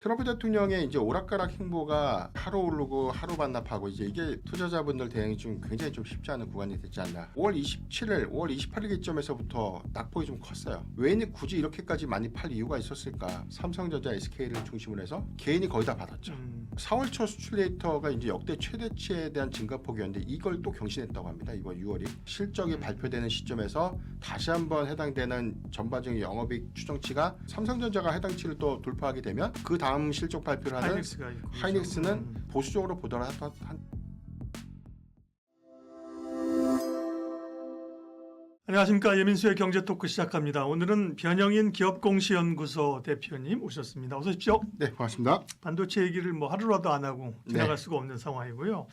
트럼프 대통령의 이제 오락가락 행보가 하루 오르고 하루 반납하고 이제 이게 투자자분들 대응이 좀 굉장히 좀 쉽지 않은 구간이 됐지 않나. 5월 27일, 5월 28일 기점에서부터 낙폭이 좀 컸어요. 외인이 굳이 이렇게까지 많이 팔 이유가 있었을까? 삼성전자, SK를 중심으로 해서 개인이 거의 다 받았죠. 4월 초 수출 데이터가 이제 역대 최대치에 대한 증가폭이었는데 이걸 또 경신했다고 합니다. 이번 6월이 실적이 발표되는 시점에서 다시 한번 해당되는 전반적인 영업이익 추정치가 삼성전자가 해당치를 또 돌파하게 되면 그 다음 실적 발표를 하는 하이닉스가 있고, 하이닉스는 보수적으로 보더라도 안녕하십니까. 예민수의 경제토크 시작합니다. 오늘은 변영인 기업공시연구소 대표님 오셨습니다. 어서 오십시오. 네, 고맙습니다. 반도체 얘기를 뭐 하루라도 안 하고 지나갈 수가 없는 상황이고요.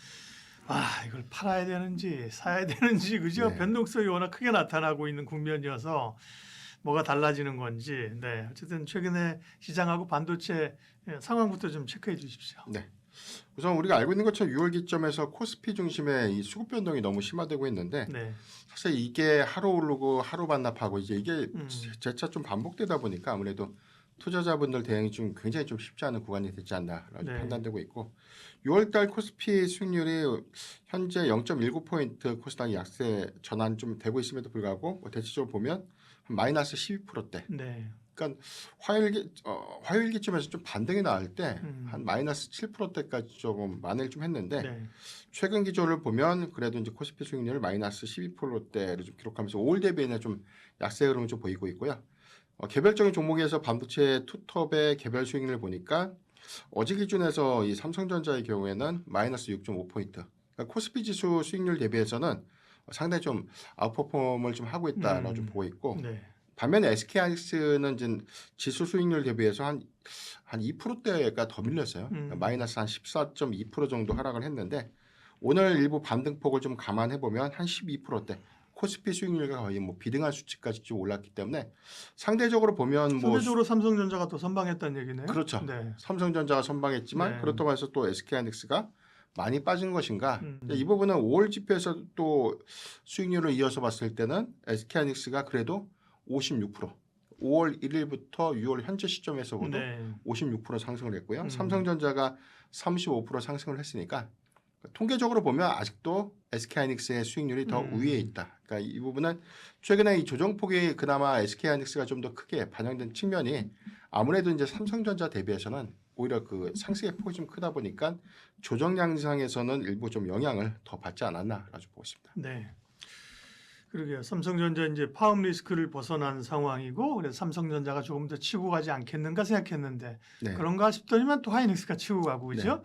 이걸 팔아야 되는지 사야 되는지 그죠? 네. 변동성이 워낙 크게 나타나고 있는 국면이어서 뭐가 달라지는 건지. 네, 어쨌든 최근에 시장하고 반도체 상황부터 좀 체크해 주십시오. 네. 우선 우리가 알고 있는 것처럼 6월 기점에서 코스피 중심의 이 수급 변동이 너무 심화되고 있는데 네. 사실 이게 하루 오르고 하루 반납하고 이게 재차 좀 반복되다 보니까 아무래도 투자자분들 대응이 좀 굉장히 좀 쉽지 않은 구간이 되지 않나라고 네. 판단되고 있고 6월달 코스피 수익률이 현재 0.19포인트 코스닥 약세 전환 좀 되고 있음에도 불구하고 대체적으로 보면 마이너스 12%대. 네. 그러니까 화요일 기점에서 좀 반등이 나올 때 한 마이너스 7%대까지 조금 만회를 좀 했는데 네. 최근 기조를 보면 그래도 이제 코스피 수익률 마이너스 12%대를 좀 기록하면서 5월 대비에는 좀 약세 흐름을 좀 보이고 있고요. 개별적인 종목에서 반도체 투톱의 개별 수익률을 보니까 어제 기준에서 이 삼성전자의 경우에는 마이너스 6.5포인트. 그러니까 코스피 지수 수익률 대비해서는 상당히 좀 아웃퍼폼을 좀 하고 있다라고 좀 보고 있고 네. 반면에 SK하이닉스는 이제 지수 수익률 대비해서 한 2%대가 더 밀렸어요. 그러니까 마이너스 한 14.2% 정도 하락을 했는데 오늘 일부 반등폭을 좀 감안해 보면 한 12%대. 코스피 수익률과 거의 뭐 비등한 수치까지 좀 올랐기 때문에 상대적으로 보면 상대적으로 삼성전자가 더 선방했다는 얘기네요. 그렇죠. 네. 삼성전자가 선방했지만 네. 그렇다고 해서 또 SK하이닉스가 많이 빠진 것인가? 이 부분은 5월 지표에서 또 수익률을 이어서 봤을 때는 SK하이닉스가 그래도 56%. 5월 1일부터 6월 현재 시점에서 보도 네. 56% 상승을 했고요. 삼성전자가 35% 상승을 했으니까 통계적으로 보면 아직도 SK하이닉스의 수익률이 더 우위에 있다. 그러니까 이 부분은 최근에 이 조정폭이 그나마 SK하이닉스가 좀 더 크게 반영된 측면이 아무래도 이제 삼성전자 대비해서는 오히려 그 상승의 폭이 좀 크다 보니까 조정 양상에서는 일부 좀 영향을 더 받지 않았나라고 보고 있습니다. 네. 그러게요. 삼성전자 이제 파업 리스크를 벗어난 상황이고 그래서 삼성전자가 조금 더 치고 가지 않겠는가 생각했는데 네. 그런가 싶더니만 또 하이닉스가 치고 가고 그죠?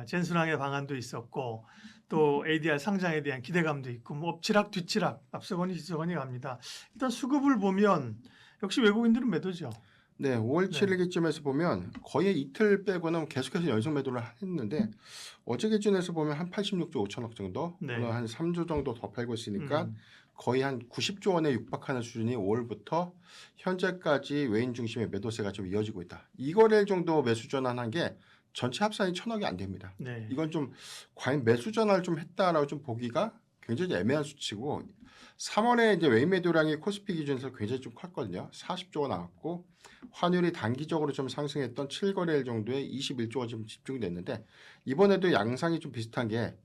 젠순항의 방안도 있었고 또 ADR 상장에 대한 기대감도 있고 뭐 엎치락 뒤치락 앞서거니 뒤서거니 갑니다. 일단 수급을 보면 역시 외국인들은 매도죠. 네, 5월 7일 기점에서 보면 거의 이틀 빼고는 계속해서 연속 매도를 했는데 어제 기준에서 보면 한 86조 5천억 정도, 네. 오늘 한 3조 정도 더 팔고 있으니까 거의 한 90조 원에 육박하는 수준이 5월부터 현재까지 외인 중심의 매도세가 좀 이어지고 있다. 이거래일 정도 매수 전환한 게 전체 합산이 1,000억이 안 됩니다. 네. 이건 좀 과연 매수 전환을 좀 했다라고 좀 보기가 굉장히 애매한 수치고 3월에 이제 외인 매도량이 코스피 기준에서 굉장히 좀 컸거든요. 40조가 나왔고 환율이 단기적으로 좀 상승했던 7거래일 정도에 21조가 좀 집중이 됐는데 이번에도 양상이 좀 비슷한 게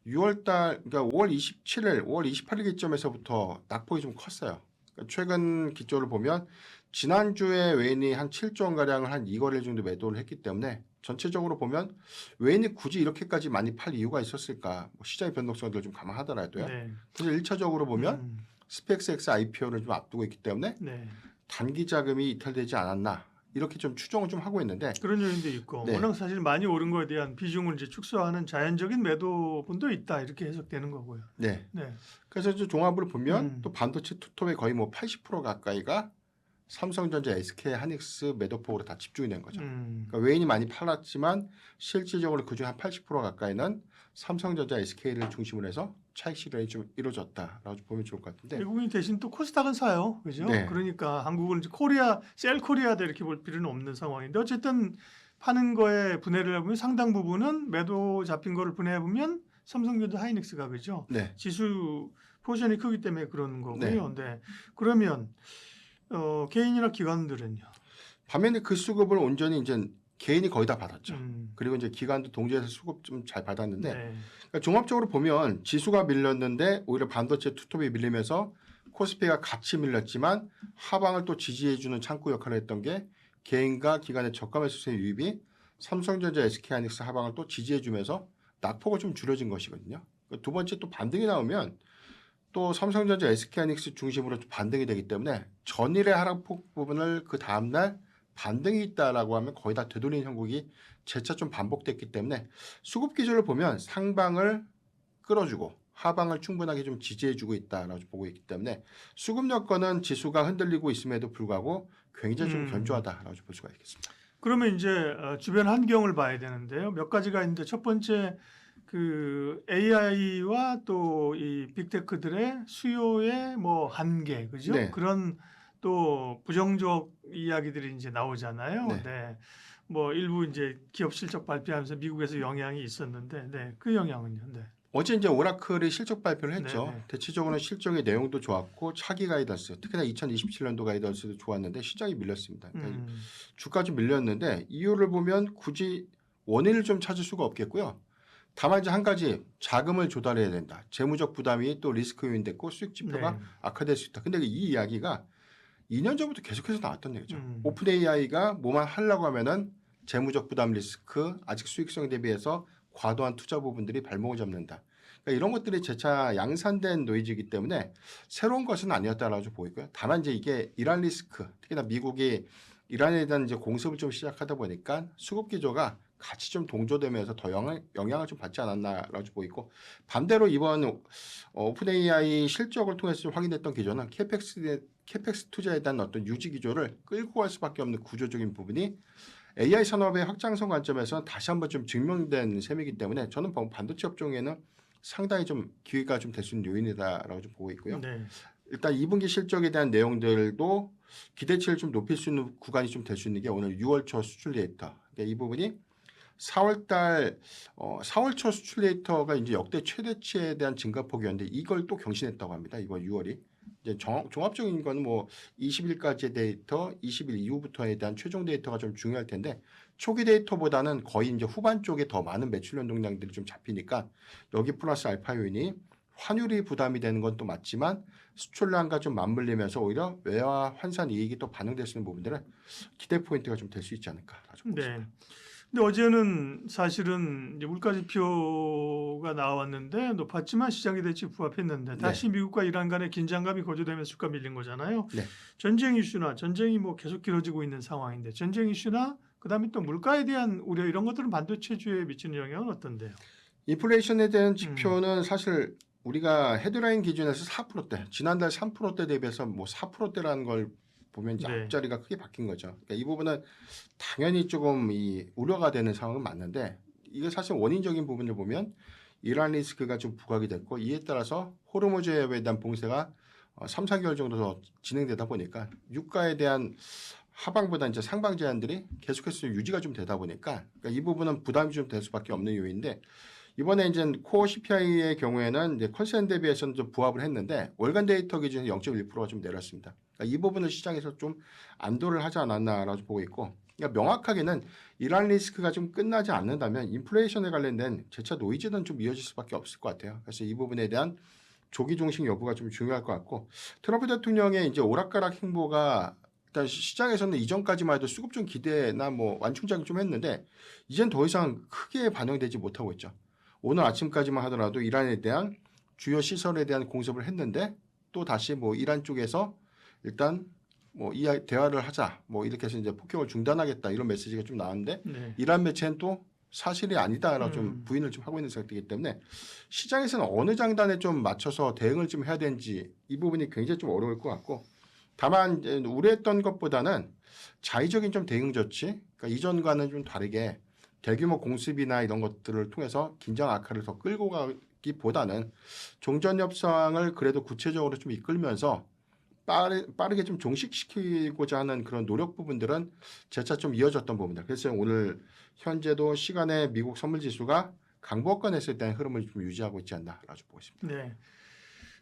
6월달 그러니까 5월 27일, 5월 28일 기점에서부터 낙폭이 좀 컸어요. 그러니까 최근 기조를 보면 지난주에 외인이 한 7조 원가량을 한 2거래일 정도 매도를 했기 때문에 전체적으로 보면 외인이 굳이 이렇게까지 많이 팔 이유가 있었을까? 뭐 시장의 변동성들 좀 감안하더라도요. 네. 그래서 1차적으로 보면 스펙스X IPO를 좀 앞두고 있기 때문에 네. 단기 자금이 이탈되지 않았나 이렇게 좀 추정을 좀 하고 있는데 그런 요인도 있고 네. 워낙 사실 많이 오른 거에 대한 비중을 이제 축소하는 자연적인 매도분도 있다 이렇게 해석되는 거고요. 네. 네. 그래서 이제 종합으로 보면 또 반도체 투톱의 거의 뭐 80% 가까이가 삼성전자, SK, 하이닉스 매도폭으로 다 집중이 된 거죠. 그러니까 외인이 많이 팔았지만 실질적으로 그중 한 80% 가까이는 삼성전자, SK를 중심으로 해서 차익 실현이 좀 이루어졌다라고 보면 좋을 것 같은데. 외국인 대신 또 코스닥은 사요, 그죠? 네. 그러니까 한국은 이제 코리아, 셀 코리아다 이렇게 볼 필요는 없는 상황인데 어쨌든 파는 거에 분해를 해보면 상당 부분은 매도 잡힌 거를 분해해 보면 삼성전자, 하이닉스가 그죠? 네. 지수 포션이 크기 때문에 그런 거고요. 네. 네. 그러면 개인이나 기관들은요? 반면에 그 수급을 온전히 이제 개인이 거의 다 받았죠. 음. 그리고 이제 기관도 동조해서 수급 좀 잘 받았는데 네. 그러니까 종합적으로 보면 지수가 밀렸는데 오히려 반도체 투톱이 밀리면서 코스피가 같이 밀렸지만 하방을 또 지지해주는 창구 역할을 했던 게 개인과 기관의 저가 매수세의 유입이 삼성전자, SK하이닉스 하방을 또 지지해주면서 낙폭을 좀 줄여진 것이거든요. 두 번째 또 반등이 나오면 또 삼성전자, SK하이닉스 중심으로 반등이 되기 때문에 전일의 하락폭 부분을 그 다음날 반등이 있다라고 하면 거의 다 되돌린 형국이 재차 좀 반복됐기 때문에 수급 기조를 보면 상방을 끌어주고 하방을 충분하게 좀 지지해주고 있다라고 보고 있기 때문에 수급 여건은 지수가 흔들리고 있음에도 불구하고 굉장히 좀 견조하다라고 볼 수가 있겠습니다. 그러면 이제 주변 환경을 봐야 되는데요. 몇 가지가 있는데 첫 번째 그 AI와 또 이 빅테크들의 수요의 뭐 한계, 그죠? 네. 그런 또 부정적 이야기들이 이제 나오잖아요. 네. 네. 뭐 일부 이제 기업 실적 발표하면서 미국에서 영향이 있었는데, 네. 그 영향은요. 네. 어제 이제 오라클이 실적 발표를 했죠. 네네. 대체적으로 실적의 내용도 좋았고 차기 가이던스, 특히나 2027년도 가이던스도 좋았는데 시장이 밀렸습니다. 그러니까 주가 좀 밀렸는데 이유를 보면 굳이 원인을 좀 찾을 수가 없겠고요. 다만 이제 한 가지 자금을 조달해야 된다. 재무적 부담이 또 리스크 요인 됐고 수익 지표가 네. 악화될 수 있다. 근데 이 이야기가 2년 전부터 계속해서 나왔던 얘기죠. 음. 오픈 AI가 뭐만 하려고 하면은 재무적 부담 리스크, 아직 수익성 대비해서 과도한 투자 부분들이 발목을 잡는다. 그러니까 이런 것들이 재차 양산된 노이즈이기 때문에 새로운 것은 아니었다라고 보이고요. 다만 이제 이게 이란 리스크, 특히나 미국이 이란에 대한 이제 공습을 좀 시작하다 보니까 수급 기조가 같이 좀 동조되면서 더 영향을 좀 받지 않았나라고 보이고 반대로 이번 오픈 AI 실적을 통해서 좀 확인됐던 기조는 캐펙스 투자에 대한 어떤 유지 기조를 끌고 갈 수밖에 없는 구조적인 부분이 AI 산업의 확장성 관점에서 다시 한번 좀 증명된 셈이기 때문에 저는 반도체 업종에는 상당히 좀 기회가 좀 될 수 있는 요인이다라고 좀 보고 있고요. 네. 일단 2분기 실적에 대한 내용들도 기대치를 좀 높일 수 있는 구간이 좀 될 수 있는 게 오늘 6월 초 수출 데이터. 그러니까 이 부분이 4월 초 수출 데이터가 이제 역대 최대치에 대한 증가폭이었는데 이걸 또 경신했다고 합니다. 이번 6월이. 이제 종합적인 건 뭐 20일까지의 데이터, 20일 이후부터에 대한 최종 데이터가 좀 중요할 텐데 초기 데이터보다는 거의 이제 후반 쪽에 더 많은 매출 연동량들이 좀 잡히니까 여기 플러스 알파 요인이 환율이 부담이 되는 건 또 맞지만 수출량과 좀 맞물리면서 오히려 외화 환산 이익이 또 반영될 수 있는 부분들은 기대 포인트가 좀 될 수 있지 않을까. 네. 근데 어제는 사실은 이제 물가지표가 나왔는데 높았지만 시장 기대치 부합했는데 다시 미국과 이란 간의 긴장감이 고조되면서 주가 밀린 거잖아요. 네. 전쟁 이슈나 전쟁이 뭐 계속 길어지고 있는 상황인데 전쟁 이슈나 그다음에 또 물가에 대한 우려 이런 것들은 반도체주에 미치는 영향은 어떤데요? 인플레이션에 대한 지표는 사실 우리가 헤드라인 기준에서 4%대, 지난달 3%대 대비해서 뭐 4%대라는 걸 보면 이제 네. 앞자리가 크게 바뀐 거죠. 그러니까 이 부분은 당연히 조금 이 우려가 되는 상황은 맞는데 이게 사실 원인적인 부분을 보면 이란 리스크가 좀 부각이 됐고 이에 따라서 호르무즈에 대한 봉쇄가 3, 4개월 정도 더 진행되다 보니까 유가에 대한 하방보다 이제 상방 제한들이 계속해서 유지가 좀 되다 보니까 그러니까 이 부분은 부담이 좀 될 수밖에 없는 요인인데 이번에 이제 코어 CPI의 경우에는 이제 컨센 대비해서는 좀 부합을 했는데 월간 데이터 기준에서 0.1%가 좀 내렸습니다. 그러니까 이 부분을 시장에서 좀 안도를 하지 않았나라고 보고 있고, 그러니까 명확하게는 이란 리스크가 좀 끝나지 않는다면 인플레이션에 관련된 재차 노이즈는 좀 이어질 수밖에 없을 것 같아요. 그래서 이 부분에 대한 조기 종식 여부가 좀 중요할 것 같고, 트럼프 대통령의 이제 오락가락 행보가 일단 시장에서는 이전까지만 해도 수급 좀 기대나 뭐 완충작용 좀 했는데 이젠 더 이상 크게 반영되지 못하고 있죠. 오늘 아침까지만 하더라도 이란에 대한 주요 시설에 대한 공습을 했는데 또 다시 뭐 이란 쪽에서 일단 뭐 이 대화를 하자 뭐 이렇게 해서 이제 폭격을 중단하겠다 이런 메시지가 좀 나왔는데 네. 이란 매체는 또 사실이 아니다라고 좀 부인을 좀 하고 있는 상태이기 때문에 시장에서는 어느 장단에 좀 맞춰서 대응을 좀 해야 되는지 이 부분이 굉장히 좀 어려울 것 같고 다만 이제 우려했던 것보다는 자의적인 좀 대응 조치, 그러니까 이전과는 좀 다르게 대규모 공습이나 이런 것들을 통해서 긴장 악화를 더 끌고 가기보다는 종전 협상을 그래도 구체적으로 좀 이끌면서 빠르게 좀 종식시키고자 하는 그런 노력 부분들은 재차 좀 이어졌던 부분들. 그래서 오늘 현재도 시간에 미국 선물 지수가 강보권에서 대한 흐름을 좀 유지하고 있지 않나라고 보고 있습니다. 네.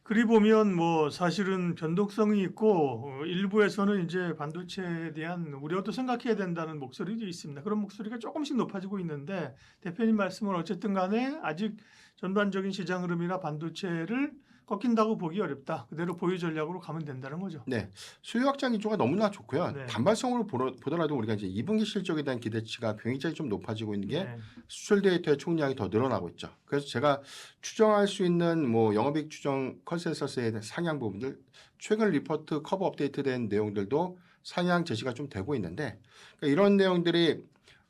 그리 보면 뭐 사실은 변동성이 있고 일부에서는 이제 반도체에 대한 우려도 생각해야 된다는 목소리도 있습니다. 그런 목소리가 조금씩 높아지고 있는데 대표님 말씀은 어쨌든 간에 아직 전반적인 시장 흐름이나 반도체를 꺾인다고 보기 어렵다. 그대로 보유 전략으로 가면 된다는 거죠. 네, 수요 확장 기조가 너무나 좋고요. 네. 단발성으로 보더라도 우리가 이제 2분기 실적에 대한 기대치가 굉장히 좀 높아지고 있는 게 네. 수출 데이터의 총량이 더 늘어나고 있죠. 그래서 제가 추정할 수 있는 뭐 영업이익 추정 컨센서스의 상향 부분들, 최근 리포트 커브 업데이트된 내용들도 상향 제시가 좀 되고 있는데, 그러니까 이런 내용들이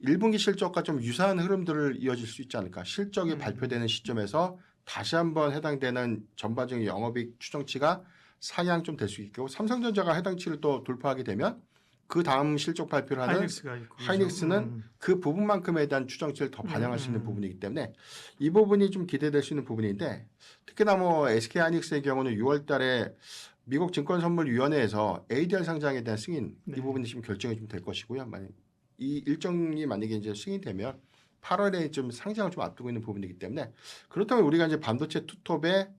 1분기 실적과 좀 유사한 흐름들을 이어질 수 있지 않을까. 실적이 발표되는 시점에서 다시 한번 해당되는 전반적인 영업이익 추정치가 상향 좀 될 수 있고, 삼성전자가 해당치를 또 돌파하게 되면 그 다음 실적 발표를 하는 하이닉스가 있고 그죠? 하이닉스는 그 부분만큼에 대한 추정치를 더 반영할 수 있는 부분이기 때문에 이 부분이 좀 기대될 수 있는 부분인데, 특히나 뭐 SK 하이닉스의 경우는 6월 달에 미국 증권선물위원회에서 ADR 상장에 대한 승인 네. 이 부분이 지금 결정이 좀 될 것이고요. 만약 이 일정이 만약에 이제 승인되면 8월에 좀 상장을 좀 앞두고 있는 부분이기 때문에, 그렇다면 우리가 이제 반도체 투톱의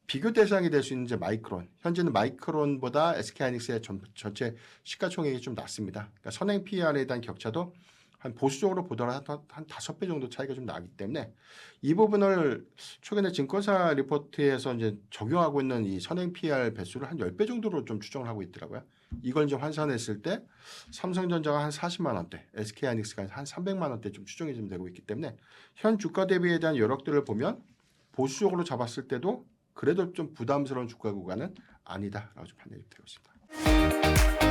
비교 대상이 될 수 있는 이제 마이크론, 현재는 마이크론보다 SK 하이닉스의 전체 시가총액이 좀 낮습니다. 그러니까 선행 PER에 대한 격차도 한 보수적으로 보더라도 한 5배 정도 차이가 좀 나기 때문에 이 부분을 최근에 증권사 리포트에서 이제 적용하고 있는 이 선행 PER 배수를 한 10배 정도로 좀 추정을 하고 있더라고요. 이걸 이제 환산했을 때 삼성전자가 한 40만 원대, SK 하이닉스가 한 300만 원대 좀 추정이 좀 되고 있기 때문에 현 주가 대비에 대한 여력들을 보면 보수적으로 잡았을 때도 그래도 좀 부담스러운 주가 구간은 아니다라고 좀 판단이 되고 있습니다.